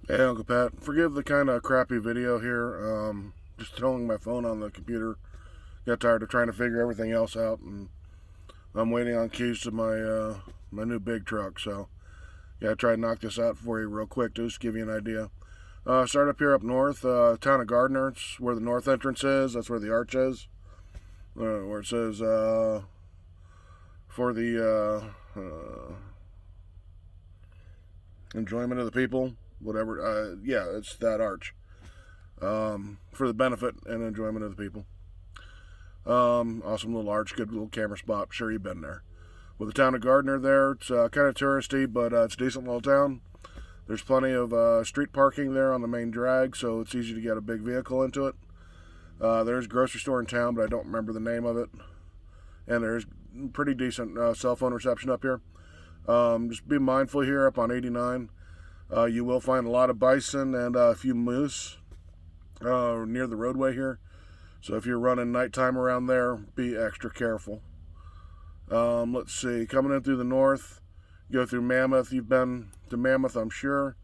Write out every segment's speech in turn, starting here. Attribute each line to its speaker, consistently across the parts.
Speaker 1: Hey, Uncle Pat. Forgive the kind of crappy video here. Just throwing my phone on the computer. Got tired of trying to figure everything else out, and I'm waiting on keys to my new big truck. So, yeah, try to knock this out for you real quick, just to give you an idea. Start up here up north, town of Gardner. It's where the north entrance is. That's where the arch is. Where it says for the enjoyment of the people, whatever. Yeah, it's that arch. For the benefit and enjoyment of the people. Awesome little arch, good little camera spot. Sure, you've been there. With the town of Gardner there, it's kind of touristy, but it's a decent little town. There's plenty of street parking there on the main drag, so it's easy to get a big vehicle into it. There's a grocery store in town, but I don't remember the name of it. And there's pretty decent cell phone reception up here. Just be mindful here up on 89. You will find a lot of bison and a few moose near the roadway here. So if you're running nighttime around there, be extra careful. Let's see, coming in through the north, go through Mammoth. You've been to Mammoth, I'm sure.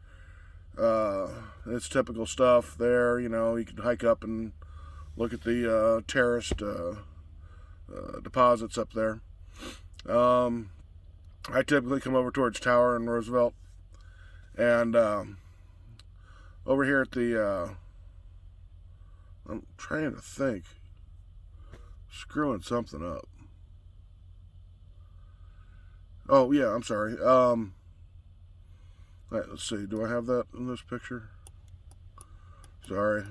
Speaker 1: It's typical stuff there. You know, you can hike up and look at the terraced deposits up there. I typically come over towards Tower and Roosevelt. And over here at the, I'm trying to think, screwing something up. Oh, yeah, I'm sorry. All right, let's see. Do I have that in this picture? Sorry.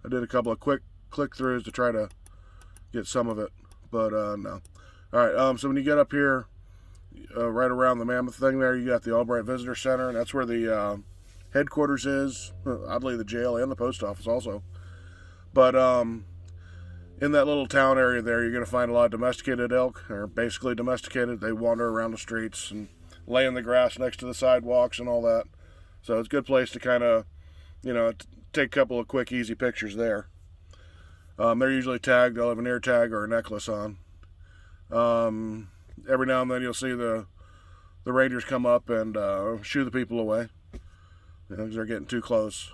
Speaker 1: I did a couple of quick click-throughs to try to get some of it, but no. All right, so when you get up here, right around the Mammoth thing there, you got the Albright Visitor Center, and that's where the headquarters is. Oddly, the jail and the post office also. But in that little town area there, you're going to find a lot of domesticated elk, or basically domesticated. They wander around the streets and lay in the grass next to the sidewalks and all that. So it's a good place to kind of, take a couple of quick, easy pictures there. They're usually tagged. They'll have an ear tag or a necklace on. Every now and then you'll see the rangers come up and shoo the people away, because they're getting too close.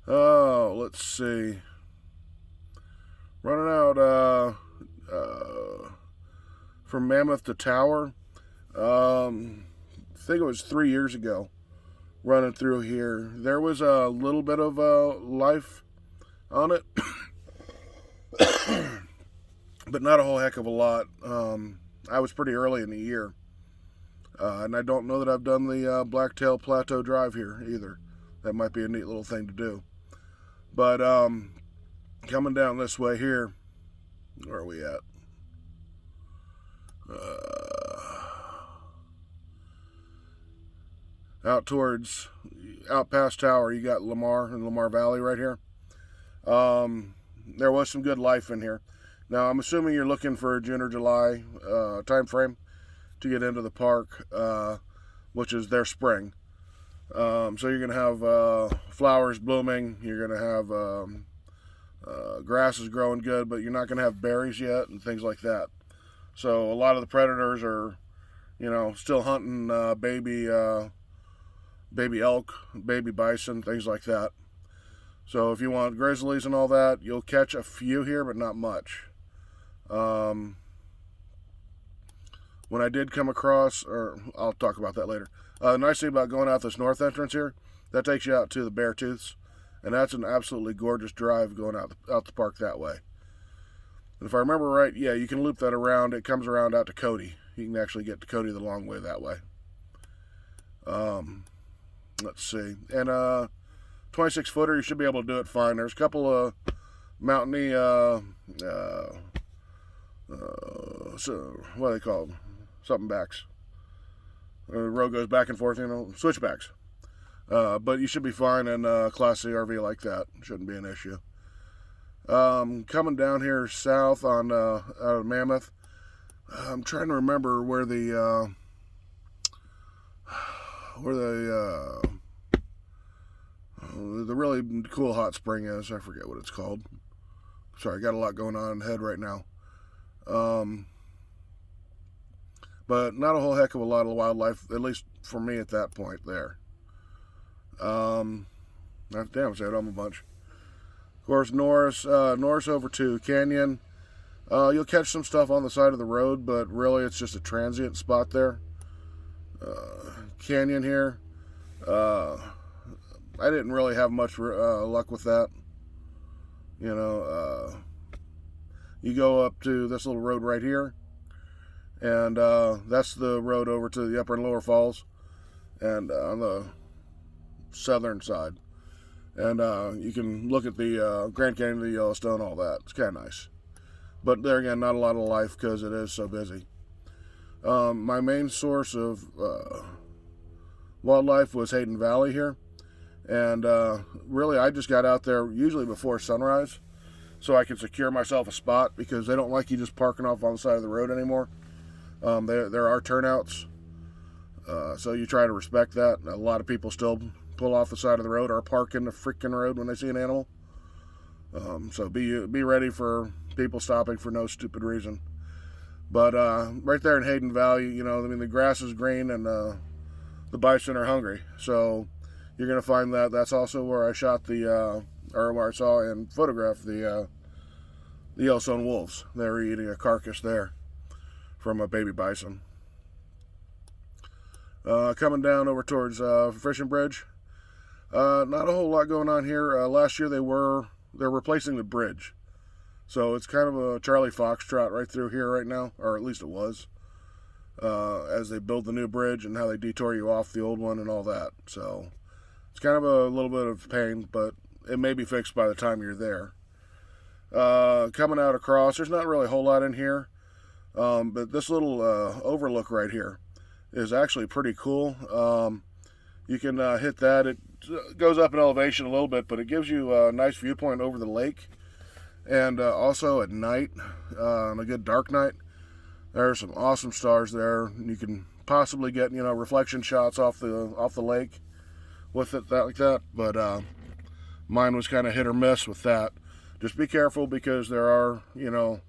Speaker 1: Oh, let's see. Running out from Mammoth to Tower. I think it was 3 years ago. Running through here, there was a little bit of life on it, but not a whole heck of a lot. I was pretty early in the year, and I don't know that I've done the Blacktail Plateau Drive here either. That might be a neat little thing to do. But coming down this way here, where are we at? Out past Tower, you got Lamar and Lamar Valley right here. There was some good life in here. Now, I'm assuming you're looking for a June or July time frame to get into the park, which is their spring. So you're going to have flowers blooming. You're going to have grass is growing good, but you're not going to have berries yet and things like that. So a lot of the predators are, still hunting baby elk, baby bison, things like that. So if you want grizzlies and all that, you'll catch a few here, but not much. When I did come across, or I'll talk about that later. The nice thing about going out this north entrance here, that takes you out to the Beartooths, and that's an absolutely gorgeous drive going out the park that way. And if I remember right, yeah, you can loop that around. It comes around out to Cody. You can actually get to Cody the long way that way. Let's see. And 26-footer, you should be able to do it fine. There's a couple of mountainy, so what are they called? Something backs. The road goes back and forth, switchbacks. But you should be fine in a Class C RV like that. Shouldn't be an issue. Coming down here south on out of Mammoth, I'm trying to remember where the really cool hot spring is. I forget what it's called. Sorry, I got a lot going on in the head right now. But not a whole heck of a lot of wildlife, at least for me at that point there. Damn, I said I'm a bunch. Of course, Norris over to Canyon. You'll catch some stuff on the side of the road, but really it's just a transient spot there. Canyon here. I didn't really have much luck with that. You know, you go up to this little road right here, and that's the road over to the Upper and Lower Falls, and on the southern side. And you can look at the Grand Canyon of the Yellowstone, all that. It's kind of nice. But there again, not a lot of life because it is so busy. My main source of wildlife was Hayden Valley here. And really, I just got out there usually before sunrise so I can secure myself a spot, because they don't like you just parking off on the side of the road anymore. There are turnouts, so you try to respect that. A lot of people still pull off the side of the road or park in the freaking road when they see an animal. So be ready for people stopping for no stupid reason. But right there in Hayden Valley, you know, I mean, the grass is green and the bison are hungry. So you're going to find that that's also where I shot or where I saw and photographed the Yellowstone wolves. They were eating a carcass there from a baby bison. Coming down over towards Fishing Bridge. Not a whole lot going on here. Last year they're replacing the bridge. So it's kind of a Charlie Foxtrot right through here right now, or at least it was, as they build the new bridge and how they detour you off the old one and all that. So it's kind of a little bit of pain, but it may be fixed by the time you're there. Coming out across, there's not really a whole lot in here, but this little overlook right here is actually pretty cool. You can hit that. It goes up in elevation a little bit, but it gives you a nice viewpoint over the lake. And also at night, on a good dark night, there are some awesome stars there. You can possibly get, you know, reflection shots off the lake with it like that. But mine was kind of hit or miss with that. Just be careful, because there are, you know,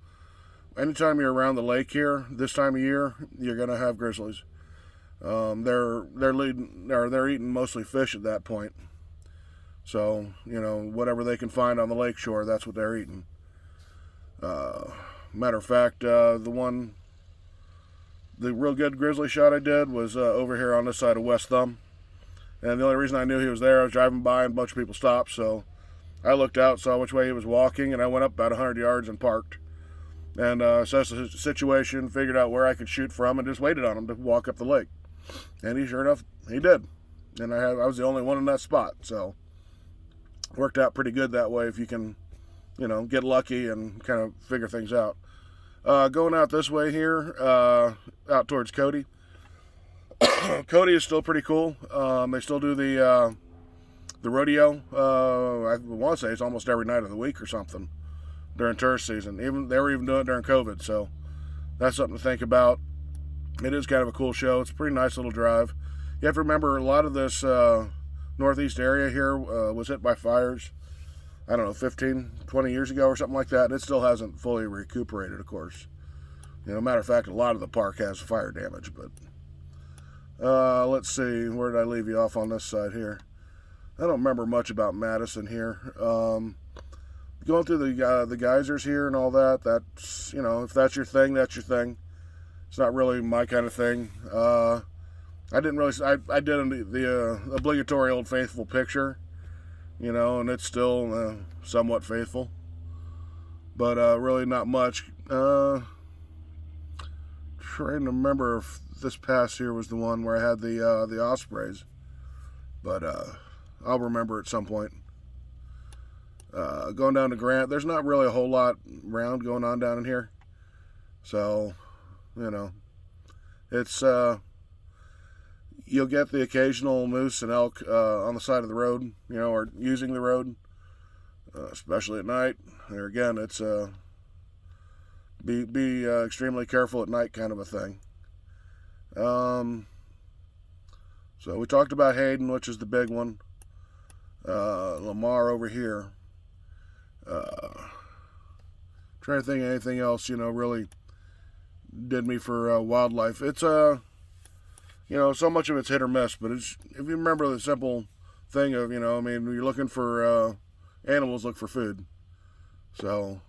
Speaker 1: anytime you're around the lake here this time of year, you're gonna have grizzlies. They're eating mostly fish at that point. So, you know, whatever they can find on the lake shore, that's what they're eating. Matter of fact, the real good grizzly shot I did was over here on this side of West Thumb. And the only reason I knew he was there, I was driving by and a bunch of people stopped. So I looked out, saw which way he was walking, and I went up about 100 yards and parked. And assessed the situation, figured out where I could shoot from, and just waited on him to walk up the lake. And he, sure enough, he did. And I was the only one in that spot. So worked out pretty good that way if you can, you know, get lucky and kind of figure things out. Going out this way here, out towards Cody. Cody is still pretty cool. They still do the rodeo. I want to say it's almost every night of the week or something during tourist season. They were even doing it during COVID, so that's something to think about. It is kind of a cool show. It's a pretty nice little drive. You have to remember, a lot of this northeast area here was hit by fires, I don't know, 15, 20 years ago or something like that, and it still hasn't fully recuperated, of course. You know, matter of fact, a lot of the park has fire damage, but let's see, where did I leave you off on this side here? I don't remember much about Madison here. Going through the geysers here and all that, that's, you know, if that's your thing, that's your thing. It's not really my kind of thing. I did the obligatory Old Faithful picture, you know, and it's still somewhat faithful, but really not much. Trying to remember if this past year was the one where I had the ospreys, but I'll remember at some point. Going down to Grant, there's not really a whole lot around going on down in here, so, you know, it's you'll get the occasional moose and elk on the side of the road, you know, or using the road, especially at night. There again, it's be extremely careful at night kind of a thing. So we talked about Hayden, which is the big one. Lamar over here. Trying to think of anything else, you know, really did me for wildlife. It's you know, so much of it's hit or miss, but it's, if you remember the simple thing of, I mean, when you're looking for animals, look for food. So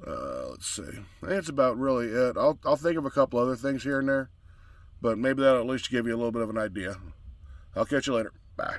Speaker 1: let's see. I think that's about really it. I'll think of a couple other things here and there, but maybe that'll at least give you a little bit of an idea. I'll catch you later. Bye.